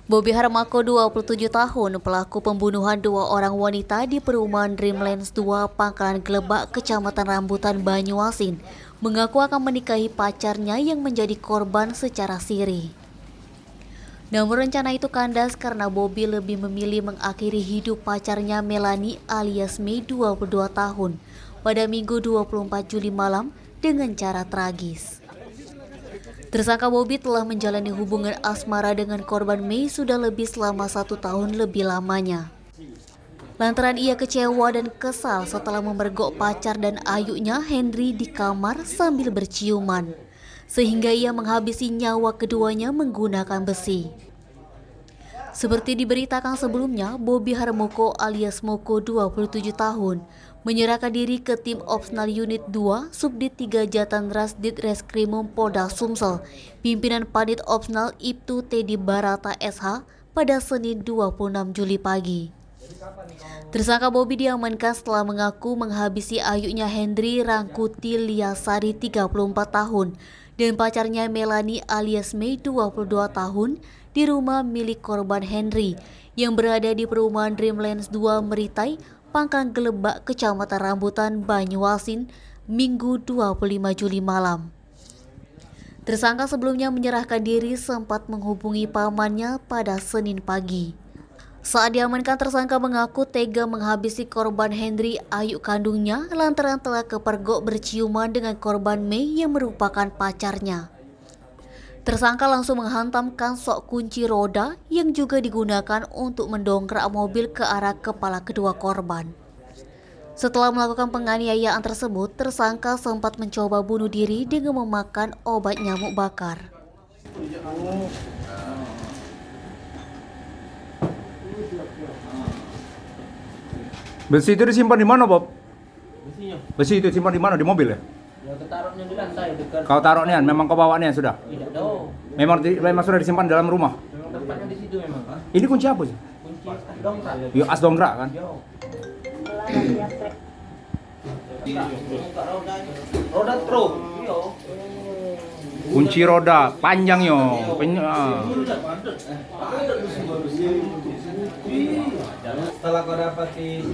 Bobby Harmako, 27 tahun, pelaku pembunuhan dua orang wanita di perumahan Dreamlands 2, Pangkalan Glebak, Kecamatan Rambutan, Banyuasin, mengaku akan menikahi pacarnya yang menjadi korban secara siri. Namun rencana itu kandas karena Bobby lebih memilih mengakhiri hidup pacarnya Melanie alias Mei, 22 tahun, pada Minggu 24 Juli malam dengan cara tragis. Tersangka Bobby telah menjalani hubungan asmara dengan korban Mei sudah lebih selama 1 tahun lebih lamanya. Lantaran ia kecewa dan kesal setelah memergok pacar dan ayunya Henry di kamar sambil berciuman, sehingga ia menghabisi nyawa keduanya menggunakan besi. Seperti diberitakan sebelumnya, Bobby Harmoko alias Moko, 27 tahun, menyerahkan diri ke tim Opsnal Unit 2 Subdit 3 Jatanras Ditreskrimum Polda Sumsel, pimpinan Panit Opsnal Ibtu Teddy Barata SH pada Senin 26 Juli pagi. Tersangka Bobby diamankan setelah mengaku menghabisi ayunya Hendri Rangkuti Liasari, 34 tahun, dan pacarnya Melanie alias Mei, 22 tahun, di rumah milik korban Henry yang berada di perumahan Dreamlands 2 Meritai, Pangkalan Glebak, Kecamatan Rambutan, Banyuasin, Minggu 25 Juli malam. Tersangka sebelumnya menyerahkan diri sempat menghubungi pamannya pada Senin pagi. Saat diamankan, tersangka mengaku tega menghabisi korban Henry, ayu kandungnya, lantaran telah kepergok berciuman dengan korban Mei yang merupakan pacarnya. Tersangka langsung menghantamkan sok kunci roda yang juga digunakan untuk mendongkrak mobil ke arah kepala kedua korban. Setelah melakukan penganiayaan tersebut, tersangka sempat mencoba bunuh diri dengan memakan obat nyamuk bakar. Besi itu disimpan di mana, Bob? Besinya? Besi itu disimpan di mana? Di mobil ya? Ya ketaruhnya di lantai dekat. Kau taruh nian, memang kau bawa nian sudah? Tidak tahu. Memang sudah disimpan dalam rumah? Tempatnya di situ memang. Ini kunci apa sih? Kunci dongkrak. Yo, as dongkrak kan? Yo. Roda truk. Yo. Kunci roda, panjang yo. Setelah kau dapati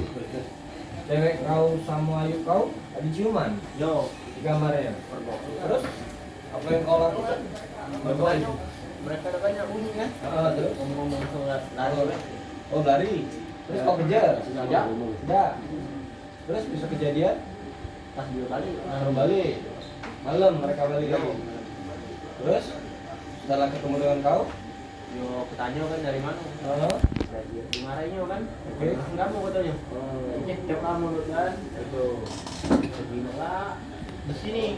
cewek kau sama ayu kau ada ciuman Yo. di kamarnya. Terus apa yang kau lakukan? Berdoa. Mereka ada banyak bunyi kan? Terus Ngomong lari. oh lari. Terus kau kejar? Tidak. Tidak. Terus bisa kejadian Pas 2 kali. baru balik. Malam mereka balik lagi. Terus setelah ketemu dengan kau, Yo ketanya kan dari mana? Dimarahinnya kan? Oke. Kamu katanya. Cek kamu kan? itu Begini lah. Besi nih.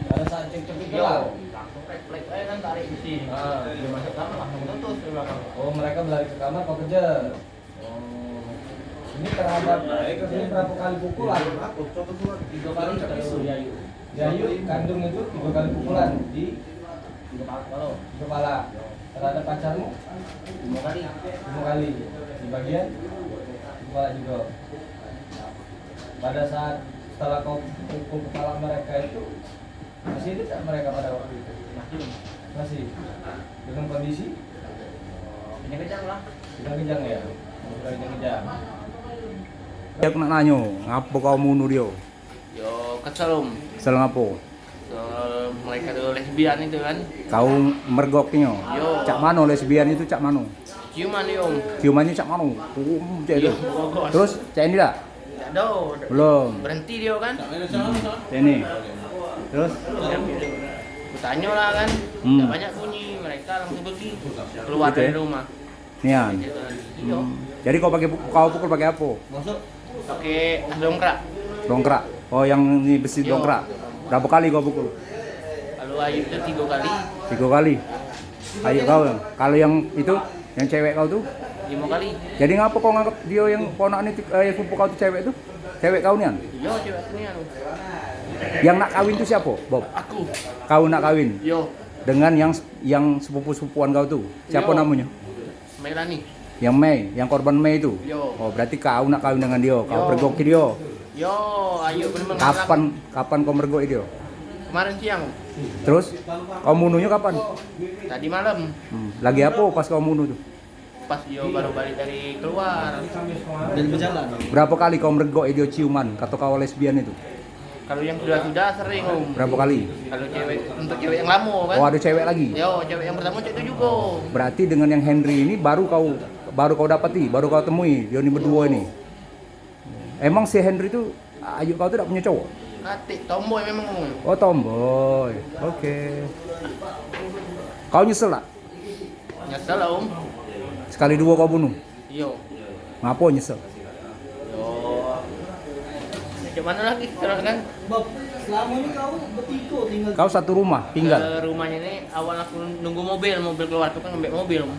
pada saat cek-cek itu Yo. lah. Langsung refleks aja kan tarik besi. Dia masuk kamar langsung tutup di belakang. Oh mereka berlari ke kamar kau kejar. Oh ini terhadap ini berapa kali pukulan? 3 kali kalau dia yuk. Yayu kandung itu 3 kali pukulan di Di kepala kalau kepala. Terhadap pacarmu 5 kali. 5 kali di bagian kepala juga. Pada saat setelah kau pukul kepala mereka itu masih hidup tak mereka pada waktu itu? Masih dengan kondisi Kejang lah. kejang-kejang ya, kejang-kejang. Aku nak nanya, ngapa kau bunuh dia? Yo kesel Sel ngapo? soal mereka tuh lesbian itu kan. Kau mergoknya? Yo. Cak mano lesbian itu cak mano? Ciuman yo. Ciumannya cak mano? Cak itu. Yo, bogos. Terus cak ini dah? Tidak tahu. Belum. Berhenti dia kan. Cak ini. Terus? Kutanya lah kan. Tidak banyak bunyi. Mereka langsung pergi keluar Gitu ya? dari rumah. Nian. Yo. Jadi kau pukul pakai apa? Masuk Pakai dongkrak. Dongkrak. Oh yang ini besi Yo. dongkrak. Berapa kali kau pukul? Kalau ayu itu 3 kali. 3 kali. Ayo kau. Kalau yang itu, yang cewek kau tuh? 5 kali. Jadi ngapa kau nganggap dia yang ponakan itu, sepupu kau tuh cewek tuh? Cewek kau nian? Yo cewek ini anu. Yang nak kawin tuh siapa, Bob? Aku. Kau nak kawin Yo. dengan yang sepupu-sepupuan kau tuh. Siapa Yo. namanya? Melani. Yang Mei, yang korban Mei itu. Yo. Oh, berarti kau nak kawin dengan dia. Kau Yo. pergoki dia. Yo, ayo bener-bener. Kapan kau mergoki dia? Kemarin siang. Terus kau bunuhnya kapan? Tadi malam. Lagi apa pas kau bunuh tuh? pas dia baru balik dari keluar. Dan berjalan. Berapa kali kau meregok dia ciuman kata kau lesbian itu? Kalau yang sudah sering om. Berapa kali? Kalau cewek untuk cewek yang lama kan. Oh ada cewek lagi? Yo, cewek yang pertama itu juga. Berarti dengan yang Henry ini baru kau dapati, baru kau temui dia ini berdua ini. Emang si Henry itu ayu kau tidak punya cowok? Katik tomboy memang om. Oh tomboy, oke. Kau nyesel tak? Nyesel lah om. Sekali dua kau bunuh? Yo. Ngapa nyesel? Yo. Gimana lagi sekarang kan? Bob, selama ini kau bertiga tinggal. Kau satu rumah tinggal? Ke rumahnya ini awal aku nunggu mobil keluar tuh kan ngambil mobil om.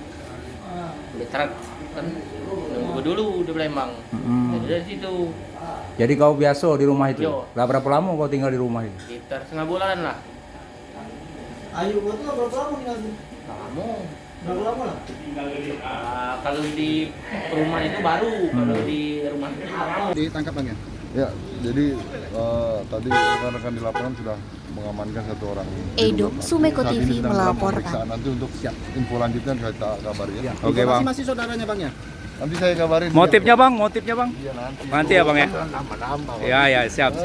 Ambil truk kan. Nunggu dulu di Palembang. Jadi dari situ. Jadi kau biasa di rumah itu? Yo. Lah berapa lama kau tinggal di rumah itu? Sekitar setengah bulan lah. Ayu kau tuh berapa lama tinggal? Lama. Berapa lama lah? Kalau di perumahan itu baru, kalau di rumah itu lama. Ditangkap bang ya? Ya, jadi tadi rekan-rekan di lapangan sudah mengamankan satu orang. Edo, Sumeko Saat ini TV sedang dalam melaporkan. pemeriksaan. Nanti untuk info lanjutnya kita kabari ya. Oke bang. Masih saudaranya bang ya? Nanti saya kabarin. Motifnya bang? Iya nanti. Nanti ya bang ya? Nama-nama. Ya siap.